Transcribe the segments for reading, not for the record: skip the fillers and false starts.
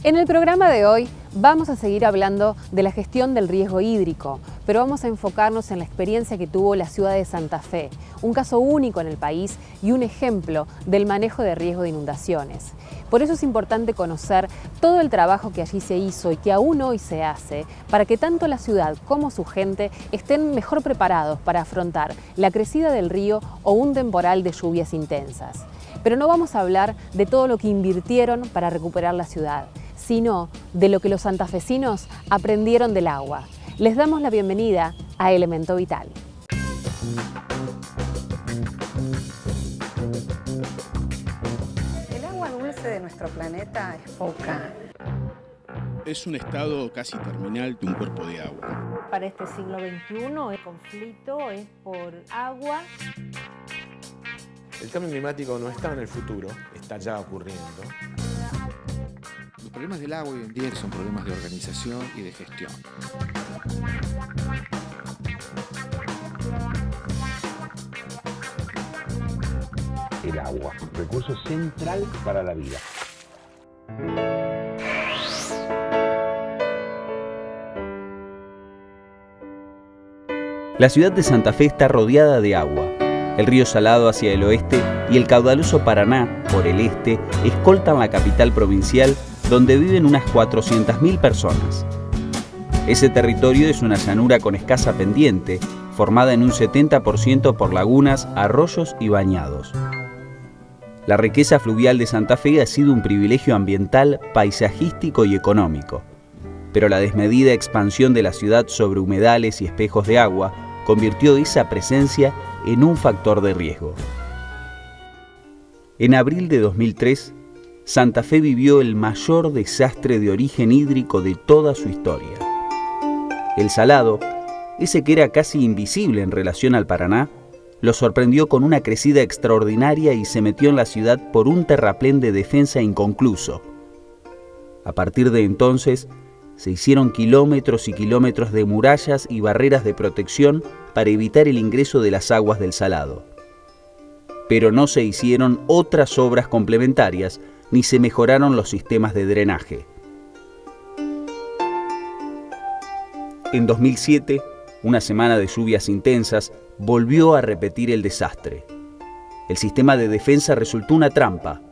En el programa de hoy vamos a seguir hablando de la gestión del riesgo hídrico, pero vamos a enfocarnos en la experiencia que tuvo la ciudad de Santa Fe, un caso único en el país y un ejemplo del manejo de riesgo de inundaciones. Por eso es importante conocer todo el trabajo que allí se hizo y que aún hoy se hace para que tanto la ciudad como su gente estén mejor preparados para afrontar la crecida del río o un temporal de lluvias intensas. Pero no vamos a hablar de todo lo que invirtieron para recuperar la ciudad, sino de lo que los santafesinos aprendieron del agua. Les damos la bienvenida a Elemento Vital. El agua dulce de nuestro planeta es poca. Es un estado casi terminal de un cuerpo de agua. Para este siglo XXI el conflicto es por agua. El cambio climático no está en el futuro, está ya ocurriendo. Los problemas del agua hoy en día son problemas de organización y de gestión. El agua, recurso central para la vida. La ciudad de Santa Fe está rodeada de agua. El río Salado hacia el oeste y el caudaloso Paraná, por el este, escoltan la capital provincial, donde viven unas 400.000 personas. Ese territorio es una llanura con escasa pendiente, formada en un 70% por lagunas, arroyos y bañados. La riqueza fluvial de Santa Fe ha sido un privilegio ambiental, paisajístico y económico. Pero la desmedida expansión de la ciudad sobre humedales y espejos de agua convirtió esa presencia en un factor de riesgo. En abril de 2003, Santa Fe vivió el mayor desastre de origen hídrico de toda su historia. El Salado, ese que era casi invisible en relación al Paraná, lo sorprendió con una crecida extraordinaria y se metió en la ciudad por un terraplén de defensa inconcluso. A partir de entonces, se hicieron kilómetros y kilómetros de murallas y barreras de protección para evitar el ingreso de las aguas del Salado. Pero no se hicieron otras obras complementarias ni se mejoraron los sistemas de drenaje. En 2007, una semana de lluvias intensas volvió a repetir el desastre. El sistema de defensa resultó una trampa.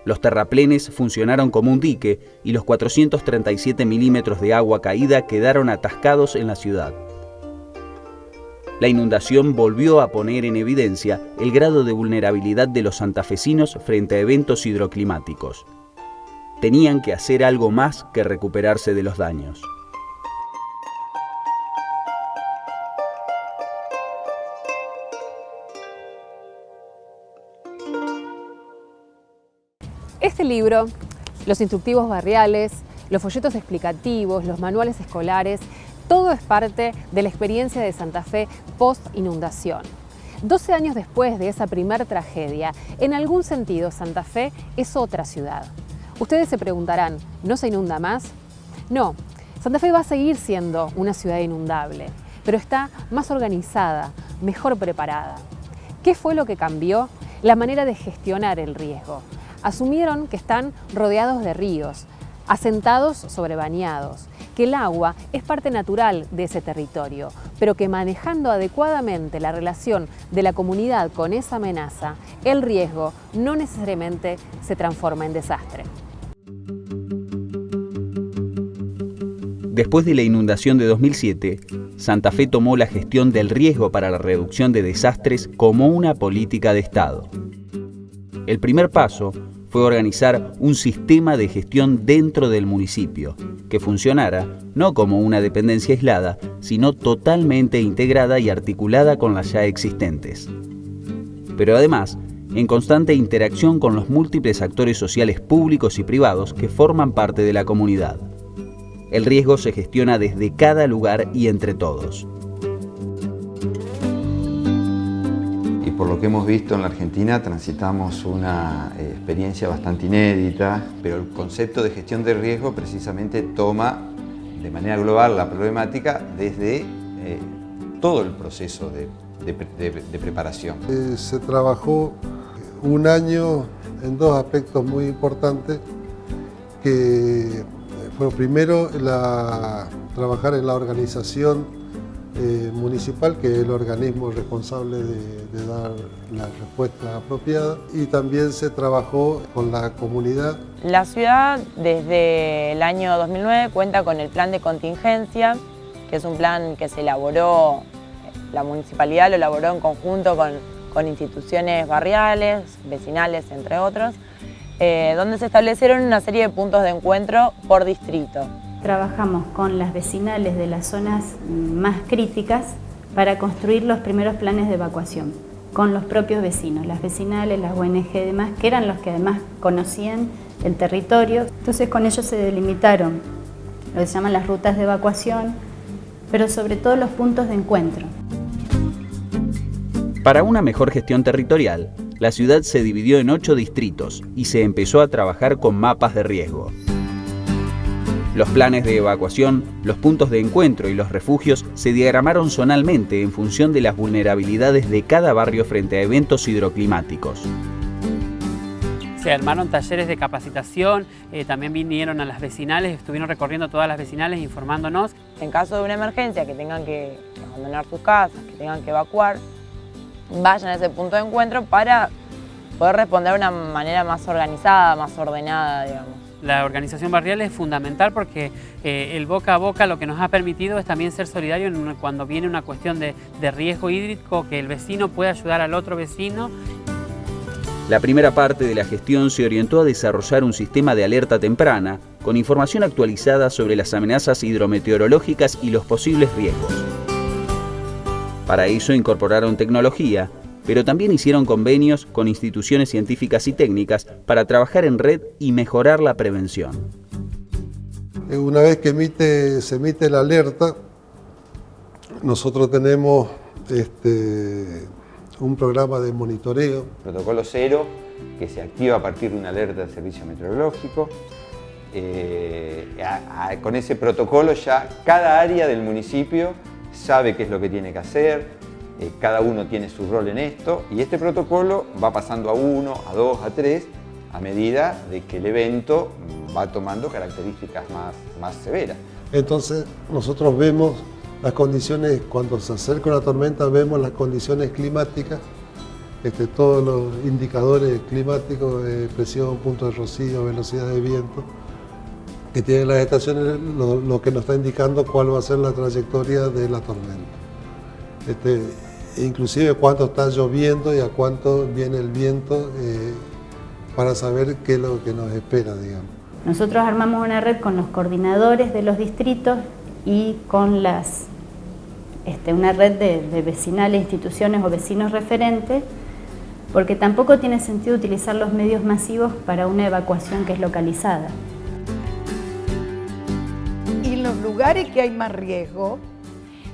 Los terraplenes funcionaron como un dique y los 437 milímetros de agua caída quedaron atascados en la ciudad. La inundación volvió a poner en evidencia el grado de vulnerabilidad de los santafesinos frente a eventos hidroclimáticos. Tenían que hacer algo más que recuperarse de los daños. Este libro, los instructivos barriales, los folletos explicativos, los manuales escolares, todo es parte de la experiencia de Santa Fe post-inundación. 12 años después de esa primer tragedia, en algún sentido Santa Fe es otra ciudad. Ustedes se preguntarán, ¿no se inunda más? No, Santa Fe va a seguir siendo una ciudad inundable, pero está más organizada, mejor preparada. ¿Qué fue lo que cambió? La manera de gestionar el riesgo. Asumieron que están rodeados de ríos, asentados sobre bañados, que el agua es parte natural de ese territorio, pero que manejando adecuadamente la relación de la comunidad con esa amenaza, el riesgo no necesariamente se transforma en desastre. Después de la inundación de 2007, Santa Fe tomó la gestión del riesgo para la reducción de desastres como una política de Estado. El primer paso fue organizar un sistema de gestión dentro del municipio, que funcionara no como una dependencia aislada, sino totalmente integrada y articulada con las ya existentes. Pero además, en constante interacción con los múltiples actores sociales públicos y privados que forman parte de la comunidad. El riesgo se gestiona desde cada lugar y entre todos. Por lo que hemos visto en la Argentina, transitamos una experiencia bastante inédita, pero el concepto de gestión de riesgo precisamente toma de manera global la problemática desde todo el proceso de preparación. Se trabajó un año en dos aspectos muy importantes, que, bueno, primero trabajar en la organización municipal, que es el organismo responsable de dar la respuesta apropiada, y también se trabajó con la comunidad. La ciudad desde el año 2009 cuenta con el plan de contingencia, que es un plan que se elaboró, la municipalidad lo elaboró en conjunto con instituciones barriales, vecinales, entre otros, donde se establecieron una serie de puntos de encuentro por distrito. Trabajamos con las vecinales de las zonas más críticas para construir los primeros planes de evacuación con los propios vecinos, las vecinales, las ONG y demás, que eran los que además conocían el territorio. Entonces con ellos se delimitaron lo que se llaman las rutas de evacuación, pero sobre todo los puntos de encuentro. Para una mejor gestión territorial, la ciudad se dividió en 8 distritos y se empezó a trabajar con mapas de riesgo. Los planes de evacuación, los puntos de encuentro y los refugios se diagramaron zonalmente en función de las vulnerabilidades de cada barrio frente a eventos hidroclimáticos. Se armaron talleres de capacitación, también vinieron a las vecinales, estuvieron recorriendo todas las vecinales informándonos. En caso de una emergencia, que tengan que abandonar sus casas, que tengan que evacuar, vayan a ese punto de encuentro para poder responder de una manera más organizada, más ordenada, digamos. La organización barrial es fundamental porque el boca a boca lo que nos ha permitido es también ser solidario cuando viene una cuestión de riesgo hídrico, que el vecino pueda ayudar al otro vecino. La primera parte de la gestión se orientó a desarrollar un sistema de alerta temprana con información actualizada sobre las amenazas hidrometeorológicas y los posibles riesgos. Para eso incorporaron tecnología, pero también hicieron convenios con instituciones científicas y técnicas para trabajar en red y mejorar la prevención. Una vez que se emite la alerta, nosotros tenemos un programa de monitoreo. Protocolo 0, que se activa a partir de una alerta del servicio meteorológico. Con ese protocolo ya cada área del municipio sabe qué es lo que tiene que hacer. Cada uno tiene su rol en esto y este protocolo va pasando a 1, a 2, a 3 a medida de que el evento va tomando características más severas. Entonces nosotros vemos las condiciones, cuando se acerca una tormenta vemos las condiciones climáticas, todos los indicadores climáticos, presión, punto de rocío, velocidad de viento, que tienen las estaciones, lo que nos está indicando cuál va a ser la trayectoria de la tormenta. Inclusive cuánto está lloviendo y a cuánto viene el viento, para saber qué es lo que nos espera, digamos. Nosotros armamos una red con los coordinadores de los distritos y con una red de vecinales, instituciones o vecinos referentes, porque tampoco tiene sentido utilizar los medios masivos para una evacuación que es localizada. Y en los lugares que hay más riesgo,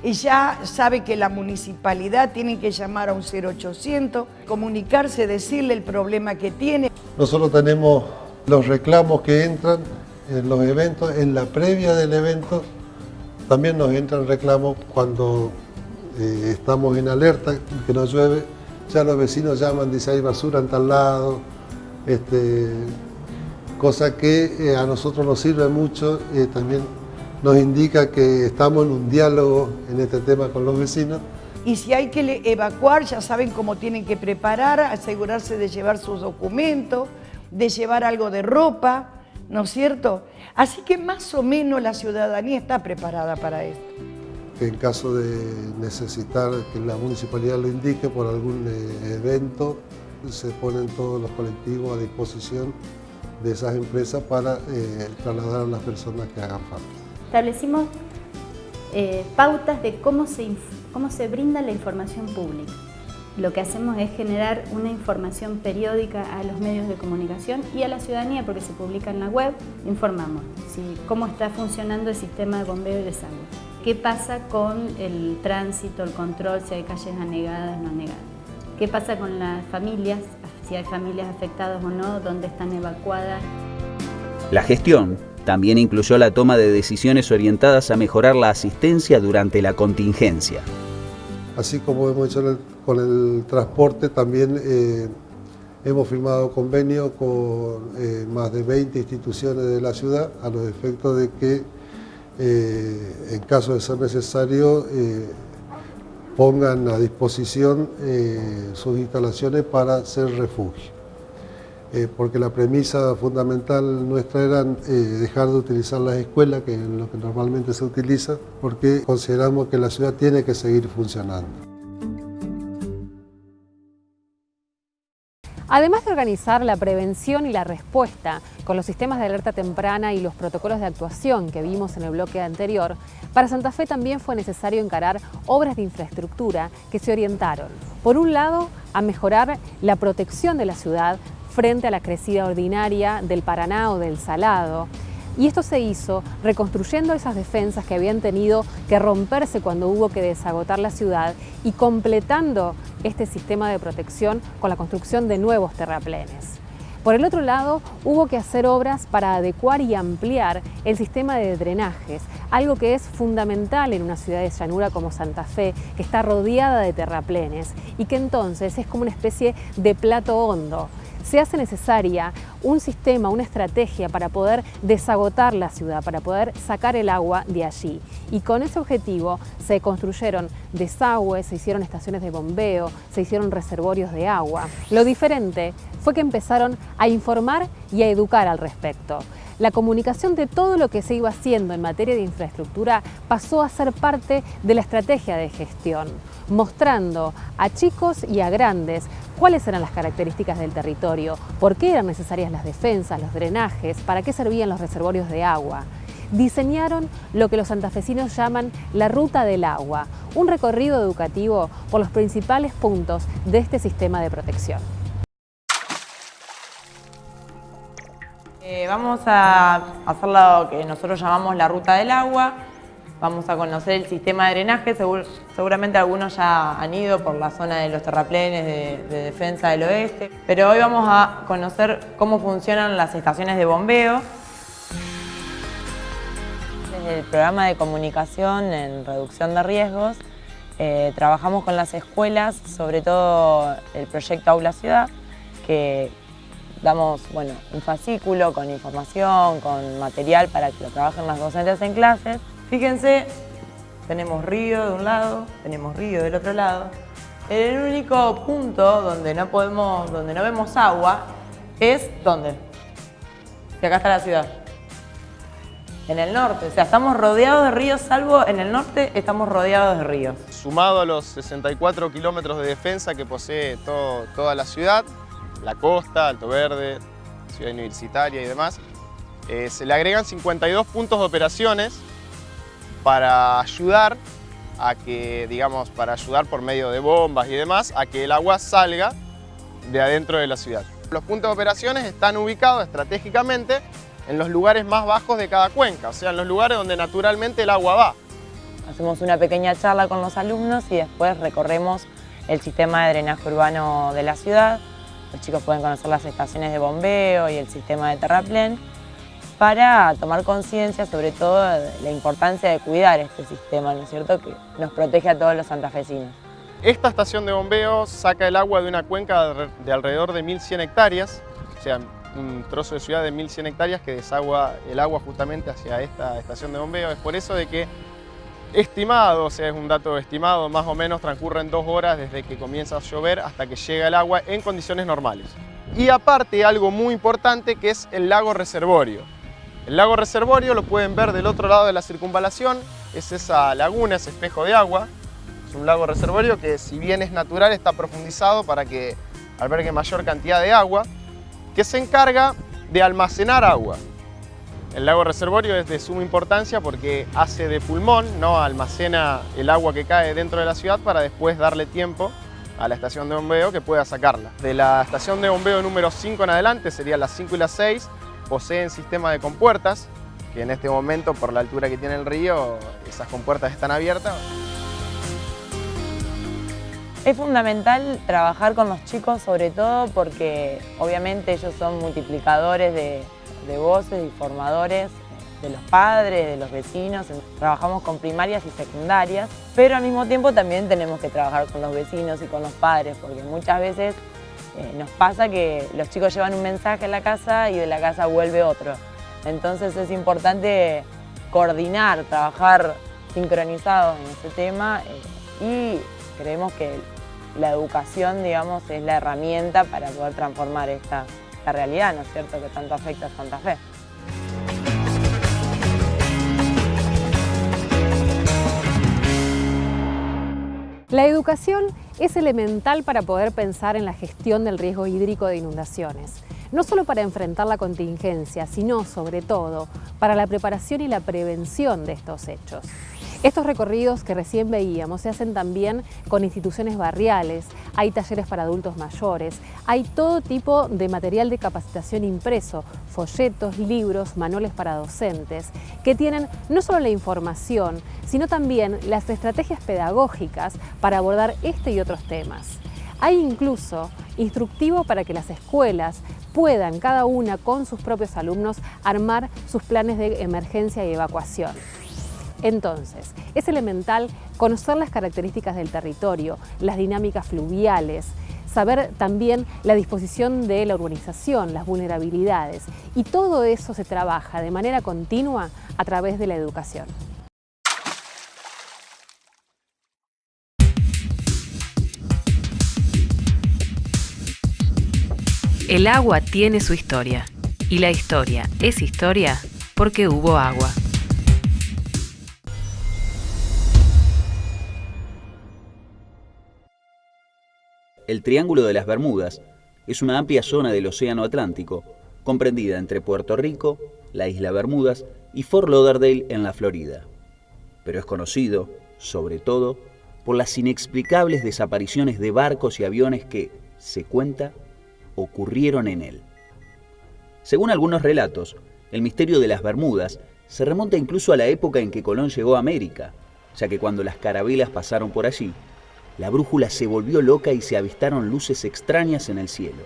y ya sabe que la municipalidad tiene que llamar a un 0800, comunicarse, decirle el problema que tiene. Nosotros tenemos los reclamos que entran en los eventos, en la previa del evento también nos entran reclamos cuando estamos en alerta, que nos llueve, ya los vecinos llaman, dicen hay basura en tal lado, cosa que a nosotros nos sirve mucho, también nos indica que estamos en un diálogo en este tema con los vecinos. Y si hay que evacuar, ya saben cómo tienen que preparar, asegurarse de llevar sus documentos, de llevar algo de ropa, ¿no es cierto? Así que más o menos la ciudadanía está preparada para esto. En caso de necesitar que la municipalidad lo indique por algún evento, se ponen todos los colectivos a disposición de esas empresas para trasladar a las personas que hagan falta. Establecimos pautas de cómo se brinda la información pública. Lo que hacemos es generar una información periódica a los medios de comunicación y a la ciudadanía, porque se publica en la web, informamos cómo está funcionando el sistema de bombeo y desagüe. ¿Qué pasa con el tránsito, el control, si hay calles anegadas, no anegadas? ¿Qué pasa con las familias, si hay familias afectadas o no, dónde están evacuadas? La gestión también incluyó la toma de decisiones orientadas a mejorar la asistencia durante la contingencia. Así como hemos hecho con el transporte, también Hemos firmado convenio con más de 20 instituciones de la ciudad a los efectos de que, en caso de ser necesario, pongan a disposición sus instalaciones para ser refugio. Porque la premisa fundamental nuestra era dejar de utilizar las escuelas, que es lo que normalmente se utiliza, porque consideramos que la ciudad tiene que seguir funcionando. Además de organizar la prevención y la respuesta con los sistemas de alerta temprana y los protocolos de actuación que vimos en el bloque anterior, para Santa Fe también fue necesario encarar obras de infraestructura que se orientaron, por un lado, a mejorar la protección de la ciudad frente a la crecida ordinaria del Paraná o del Salado. Y esto se hizo reconstruyendo esas defensas que habían tenido que romperse cuando hubo que desagotar la ciudad y completando este sistema de protección con la construcción de nuevos terraplenes. Por el otro lado, hubo que hacer obras para adecuar y ampliar el sistema de drenajes, algo que es fundamental en una ciudad de llanura como Santa Fe, que está rodeada de terraplenes y que entonces es como una especie de plato hondo. Se hace necesaria un sistema, una estrategia para poder desagotar la ciudad, para poder sacar el agua de allí. Y con ese objetivo se construyeron desagües, se hicieron estaciones de bombeo, se hicieron reservorios de agua. Lo diferente fue que empezaron a informar y a educar al respecto. La comunicación de todo lo que se iba haciendo en materia de infraestructura pasó a ser parte de la estrategia de gestión, mostrando a chicos y a grandes cuáles eran las características del territorio, por qué eran necesarias las defensas, los drenajes, para qué servían los reservorios de agua. Diseñaron lo que los santafesinos llaman la Ruta del Agua, un recorrido educativo por los principales puntos de este sistema de protección. Vamos a hacer lo que nosotros llamamos la Ruta del Agua. Vamos a conocer el sistema de drenaje. Seguramente algunos ya han ido por la zona de los terraplenes de defensa del oeste. Pero hoy vamos a conocer cómo funcionan las estaciones de bombeo. Desde el programa de comunicación en reducción de riesgos, trabajamos con las escuelas, sobre todo el proyecto Aula Ciudad, que damos un fascículo con información, con material para que lo trabajen las docentes en clases. Fíjense, tenemos río de un lado, tenemos río del otro lado. El único punto donde no vemos agua es ¿dónde? Que acá está la ciudad. En el norte, o sea, estamos rodeados de ríos, salvo en el norte estamos rodeados de ríos. Sumado a los 64 kilómetros de defensa que posee toda la ciudad, la costa, Alto Verde, Ciudad Universitaria y demás, se le agregan 52 puntos de operaciones para ayudar a que, para ayudar por medio de bombas y demás, a que el agua salga de adentro de la ciudad. Los puntos de operaciones están ubicados estratégicamente en los lugares más bajos de cada cuenca, o sea, en los lugares donde naturalmente el agua va. Hacemos una pequeña charla con los alumnos y después recorremos el sistema de drenaje urbano de la ciudad. Los chicos pueden conocer las estaciones de bombeo y el sistema de terraplén para tomar conciencia sobre todo de la importancia de cuidar este sistema, ¿no es cierto?, que nos protege a todos los santafesinos. Esta estación de bombeo saca el agua de una cuenca de alrededor de 1.100 hectáreas, o sea, un trozo de ciudad de 1.100 hectáreas que desagua el agua justamente hacia esta estación de bombeo. Es por eso de que estimado, o sea, es un dato estimado, más o menos transcurren 2 horas desde que comienza a llover hasta que llega el agua en condiciones normales. Y aparte, algo muy importante que es el lago reservorio. El lago reservorio lo pueden ver del otro lado de la circunvalación, es esa laguna, ese espejo de agua. Es un lago reservorio que, si bien es natural, está profundizado para que albergue mayor cantidad de agua, que se encarga de almacenar agua. El lago reservorio es de suma importancia porque hace de pulmón, ¿no? Almacena el agua que cae dentro de la ciudad para después darle tiempo a la estación de bombeo que pueda sacarla. De la estación de bombeo número 5 en adelante, serían las 5 y las 6, poseen sistema de compuertas, que en este momento, por la altura que tiene el río, esas compuertas están abiertas. Es fundamental trabajar con los chicos, sobre todo porque obviamente ellos son multiplicadores de voces y formadores de los padres, de los vecinos. Trabajamos con primarias y secundarias, pero al mismo tiempo también tenemos que trabajar con los vecinos y con los padres, porque muchas veces nos pasa que los chicos llevan un mensaje a la casa y de la casa vuelve otro. Entonces es importante coordinar, trabajar sincronizados en ese tema y creemos que la educación, digamos, es la herramienta para poder transformar esta realidad, ¿no es cierto?, que tanto afecta a Santa Fe. La educación es elemental para poder pensar en la gestión del riesgo hídrico de inundaciones, no solo para enfrentar la contingencia, sino sobre todo para la preparación y la prevención de estos hechos. Estos recorridos que recién veíamos se hacen también con instituciones barriales, hay talleres para adultos mayores, hay todo tipo de material de capacitación impreso, folletos, libros, manuales para docentes, que tienen no solo la información, sino también las estrategias pedagógicas para abordar este y otros temas. Hay incluso instructivo para que las escuelas puedan, cada una con sus propios alumnos, armar sus planes de emergencia y evacuación. Entonces, es elemental conocer las características del territorio, las dinámicas fluviales, saber también la disposición de la urbanización, las vulnerabilidades, y todo eso se trabaja de manera continua a través de la educación. El agua tiene su historia, y la historia es historia porque hubo agua. El Triángulo de las Bermudas es una amplia zona del Océano Atlántico, comprendida entre Puerto Rico, la isla Bermudas y Fort Lauderdale en la Florida. Pero es conocido, sobre todo, por las inexplicables desapariciones de barcos y aviones que, se cuenta, ocurrieron en él. Según algunos relatos, el misterio de las Bermudas se remonta incluso a la época en que Colón llegó a América, ya que cuando las carabelas pasaron por allí, la brújula se volvió loca y se avistaron luces extrañas en el cielo.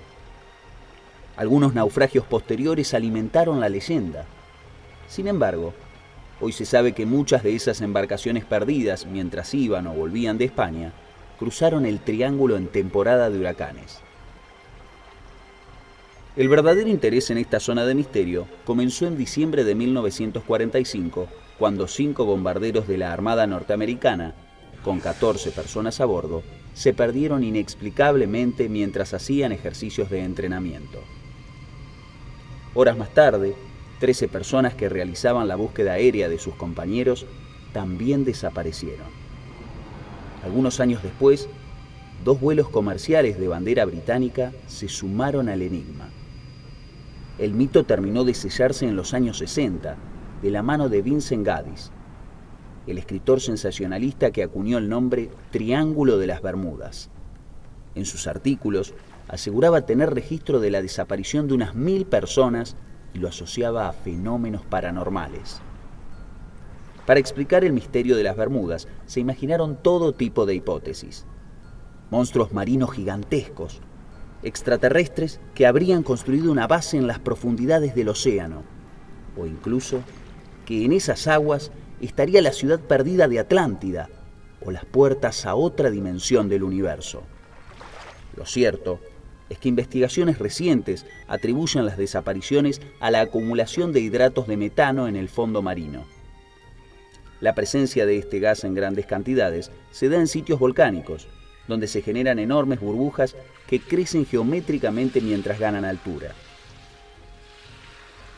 Algunos naufragios posteriores alimentaron la leyenda. Sin embargo, hoy se sabe que muchas de esas embarcaciones perdidas mientras iban o volvían de España, cruzaron el Triángulo en temporada de huracanes. El verdadero interés en esta zona de misterio comenzó en diciembre de 1945, cuando 5 bombarderos de la Armada norteamericana, con 14 personas a bordo, se perdieron inexplicablemente mientras hacían ejercicios de entrenamiento. Horas más tarde, 13 personas que realizaban la búsqueda aérea de sus compañeros también desaparecieron. Algunos años después, 2 vuelos comerciales de bandera británica se sumaron al enigma. El mito terminó de sellarse en los años 60, de la mano de Vincent Gaddis, el escritor sensacionalista que acuñó el nombre Triángulo de las Bermudas. En sus artículos aseguraba tener registro de la desaparición de unas 1000 personas y lo asociaba a fenómenos paranormales. Para explicar el misterio de las Bermudas se imaginaron todo tipo de hipótesis. Monstruos marinos gigantescos, extraterrestres que habrían construido una base en las profundidades del océano, o incluso que en esas aguas estaría la ciudad perdida de Atlántida o las puertas a otra dimensión del universo. Lo cierto es que investigaciones recientes atribuyen las desapariciones a la acumulación de hidratos de metano en el fondo marino. La presencia de este gas en grandes cantidades se da en sitios volcánicos, donde se generan enormes burbujas que crecen geométricamente mientras ganan altura.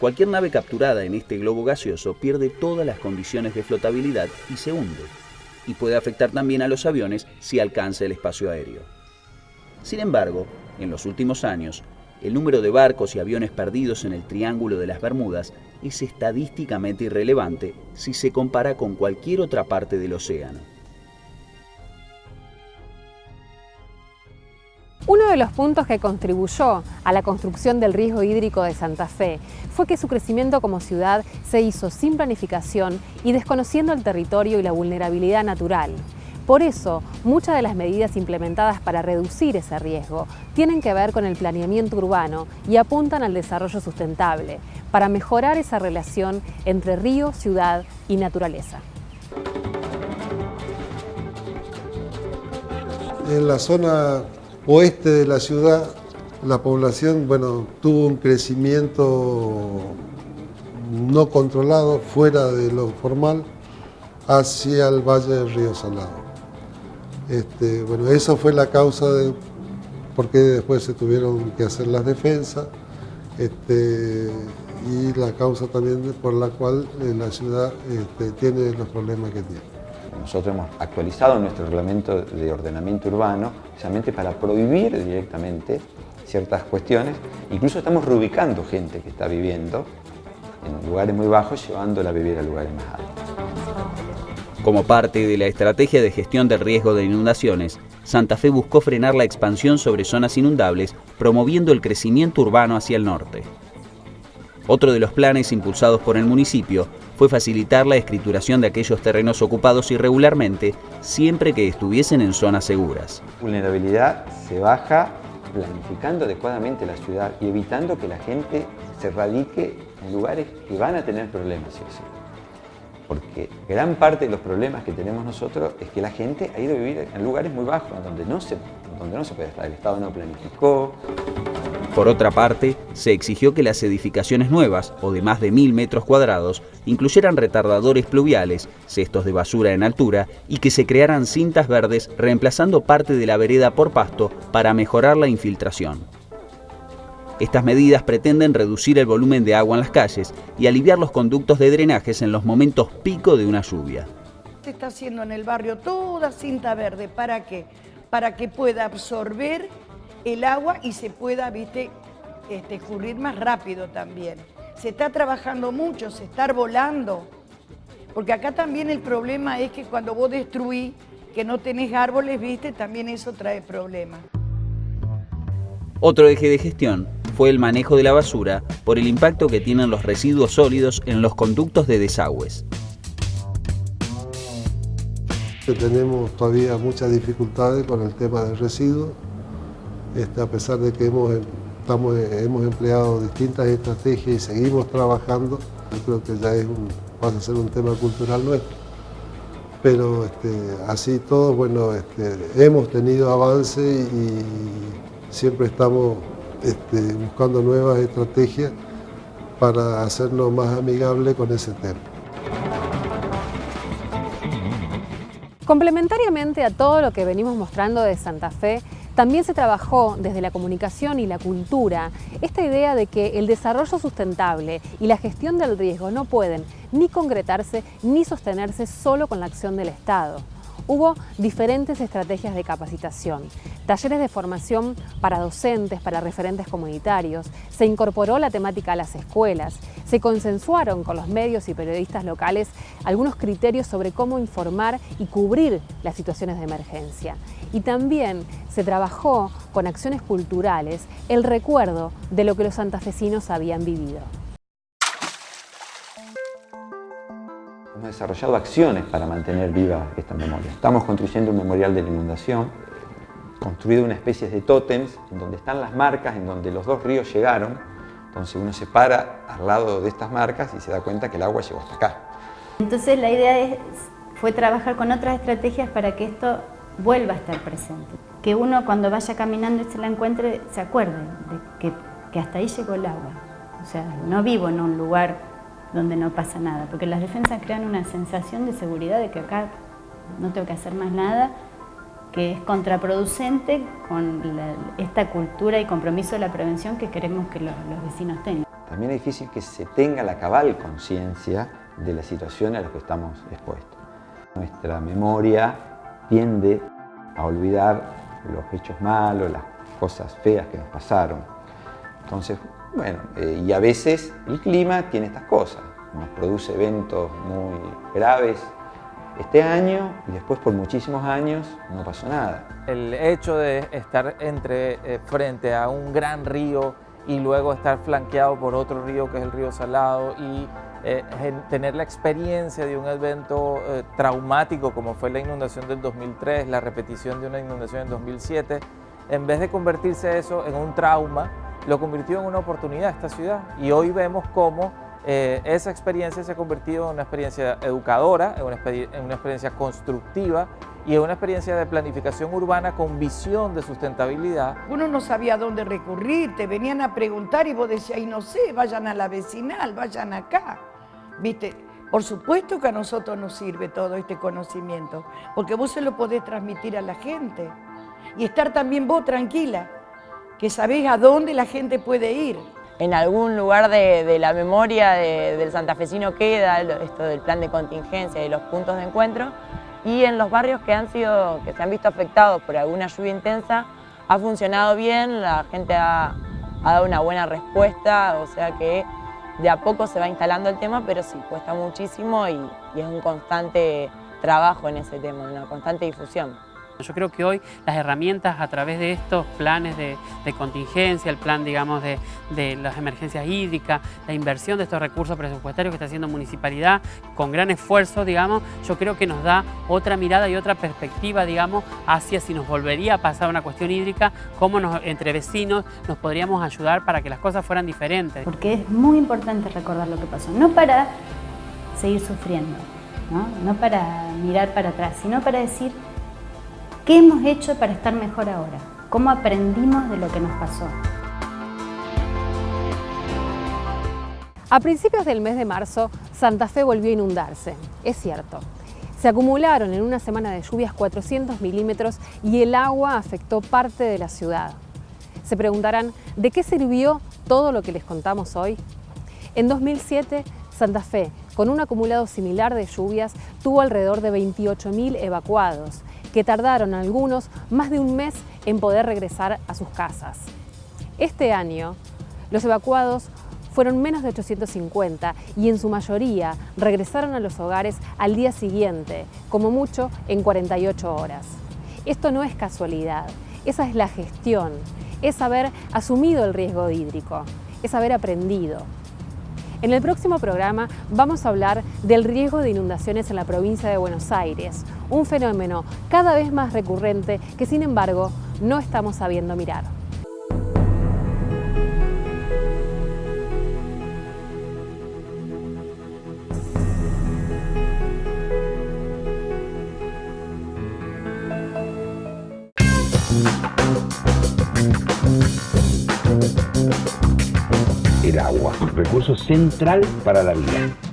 Cualquier nave capturada en este globo gaseoso pierde todas las condiciones de flotabilidad y se hunde, y puede afectar también a los aviones si alcanza el espacio aéreo. Sin embargo, en los últimos años, el número de barcos y aviones perdidos en el Triángulo de las Bermudas es estadísticamente irrelevante si se compara con cualquier otra parte del océano. Uno de los puntos que contribuyó a la construcción del riesgo hídrico de Santa Fe fue que su crecimiento como ciudad se hizo sin planificación y desconociendo el territorio y la vulnerabilidad natural. Por eso, muchas de las medidas implementadas para reducir ese riesgo tienen que ver con el planeamiento urbano y apuntan al desarrollo sustentable, para mejorar esa relación entre río, ciudad y naturaleza. En la zona oeste de la ciudad La población, bueno, tuvo un crecimiento no controlado, fuera de lo formal, hacia el Valle del Río Salado. Bueno, eso fue la causa de por qué después se tuvieron que hacer las defensas, y la causa también por la cual la ciudad tiene los problemas que tiene. Nosotros hemos actualizado nuestro reglamento de ordenamiento urbano precisamente para prohibir directamente ciertas cuestiones. Incluso estamos reubicando gente que está viviendo en lugares muy bajos, llevándola a vivir a lugares más altos. Como parte de la estrategia de gestión del riesgo de inundaciones, Santa Fe buscó frenar la expansión sobre zonas inundables, promoviendo el crecimiento urbano hacia el norte. Otro de los planes impulsados por el municipio fue facilitar la escrituración de aquellos terrenos ocupados irregularmente, siempre que estuviesen en zonas seguras. La vulnerabilidad se baja planificando adecuadamente la ciudad y evitando que la gente se radique en lugares que van a tener problemas, ¿sí? Porque gran parte de los problemas que tenemos nosotros es que la gente ha ido a vivir en lugares muy bajos, donde no se puede estar, el Estado no planificó. Por otra parte, se exigió que las edificaciones nuevas, o de más de 1000 metros cuadrados, incluyeran retardadores pluviales, cestos de basura en altura y que se crearan cintas verdes reemplazando parte de la vereda por pasto para mejorar la infiltración. Estas medidas pretenden reducir el volumen de agua en las calles y aliviar los conductos de drenajes en los momentos pico de una lluvia. Se está haciendo en el barrio toda cinta verde. ¿Para qué? Para que pueda absorber el agua y se pueda, escurrir más rápido también. Se está trabajando mucho, se está arbolando. Porque acá también el problema es que cuando vos destruís, que no tenés árboles, también eso trae problemas. Otro eje de gestión fue el manejo de la basura por el impacto que tienen los residuos sólidos en los conductos de desagües. Tenemos todavía muchas dificultades con el tema del residuo, a pesar de que hemos empleado distintas estrategias y seguimos trabajando. Yo creo que ya pasa a ser un tema cultural nuestro. Pero así todo, bueno, hemos tenido avance y siempre estamos buscando nuevas estrategias para hacernos más amigables con ese tema. Complementariamente a todo lo que venimos mostrando de Santa Fe, también se trabajó desde la comunicación y la cultura esta idea de que el desarrollo sustentable y la gestión del riesgo no pueden ni concretarse ni sostenerse solo con la acción del Estado. Hubo diferentes estrategias de capacitación, talleres de formación para docentes, para referentes comunitarios, se incorporó la temática a las escuelas, se consensuaron con los medios y periodistas locales algunos criterios sobre cómo informar y cubrir las situaciones de emergencia. Y también se trabajó con acciones culturales el recuerdo de lo que los santafesinos habían vivido. Hemos desarrollado acciones para mantener viva esta memoria. Estamos construyendo un memorial de la inundación, construido una especie de tótems, en donde están las marcas, en donde los dos ríos llegaron. Entonces uno se para al lado de estas marcas y se da cuenta que el agua llegó hasta acá. Entonces la idea fue trabajar con otras estrategias para que esto vuelva a estar presente. Que uno cuando vaya caminando y se la encuentre, se acuerde de que hasta ahí llegó el agua. O sea, no vivo en un lugar donde no pasa nada, porque las defensas crean una sensación de seguridad de que acá no tengo que hacer más nada, que es contraproducente con esta cultura y compromiso de la prevención que queremos que los vecinos tengan. También es difícil que se tenga la cabal conciencia de la situación a la que estamos expuestos. Nuestra memoria tiende a olvidar los hechos malos, las cosas feas que nos pasaron. Entonces, bueno, y a veces el clima tiene estas cosas, nos produce eventos muy graves este año y después por muchísimos años no pasó nada. El hecho de estar frente a un gran río y luego estar flanqueado por otro río que es el río Salado y tener la experiencia de un evento traumático como fue la inundación del 2003, la repetición de una inundación en 2007, en vez de convertirse eso en un trauma, lo convirtió en una oportunidad esta ciudad y hoy vemos cómo esa experiencia se ha convertido en una experiencia educadora, en una experiencia constructiva y en una experiencia de planificación urbana con visión de sustentabilidad. Uno no sabía a dónde recurrir, te venían a preguntar y vos decías, y no sé, vayan a la vecinal, vayan acá, ¿viste? Por supuesto que a nosotros nos sirve todo este conocimiento, porque vos se lo podés transmitir a la gente y estar también vos tranquila, que sabés a dónde la gente puede ir. En algún lugar de la memoria del santafesino queda esto del plan de contingencia y los puntos de encuentro, y en los barrios que se han visto afectados por alguna lluvia intensa ha funcionado bien, la gente ha dado una buena respuesta, o sea que de a poco se va instalando el tema, pero sí, cuesta muchísimo y es un constante trabajo en ese tema, una constante difusión. Yo creo que hoy las herramientas a través de estos planes de contingencia, el plan, digamos, de las emergencias hídricas, la inversión de estos recursos presupuestarios que está haciendo Municipalidad con gran esfuerzo, digamos, yo creo que nos da otra mirada y otra perspectiva, digamos, hacia si nos volvería a pasar una cuestión hídrica, cómo entre vecinos nos podríamos ayudar para que las cosas fueran diferentes. Porque es muy importante recordar lo que pasó, no para seguir sufriendo, no para mirar para atrás, sino para decir ¿qué hemos hecho para estar mejor ahora? ¿Cómo aprendimos de lo que nos pasó? A principios del mes de marzo, Santa Fe volvió a inundarse, es cierto. Se acumularon en una semana de lluvias 400 milímetros y el agua afectó parte de la ciudad. Se preguntarán, ¿de qué sirvió todo lo que les contamos hoy? En 2007, Santa Fe, con un acumulado similar de lluvias, tuvo alrededor de 28.000 evacuados, que tardaron algunos más de un mes en poder regresar a sus casas. Este año, los evacuados fueron menos de 850 y en su mayoría regresaron a los hogares al día siguiente, como mucho en 48 horas. Esto no es casualidad, esa es la gestión, es haber asumido el riesgo hídrico, es haber aprendido. En el próximo programa vamos a hablar del riesgo de inundaciones en la provincia de Buenos Aires, un fenómeno cada vez más recurrente que, sin embargo, no estamos sabiendo mirar. El agua, recurso central para la vida.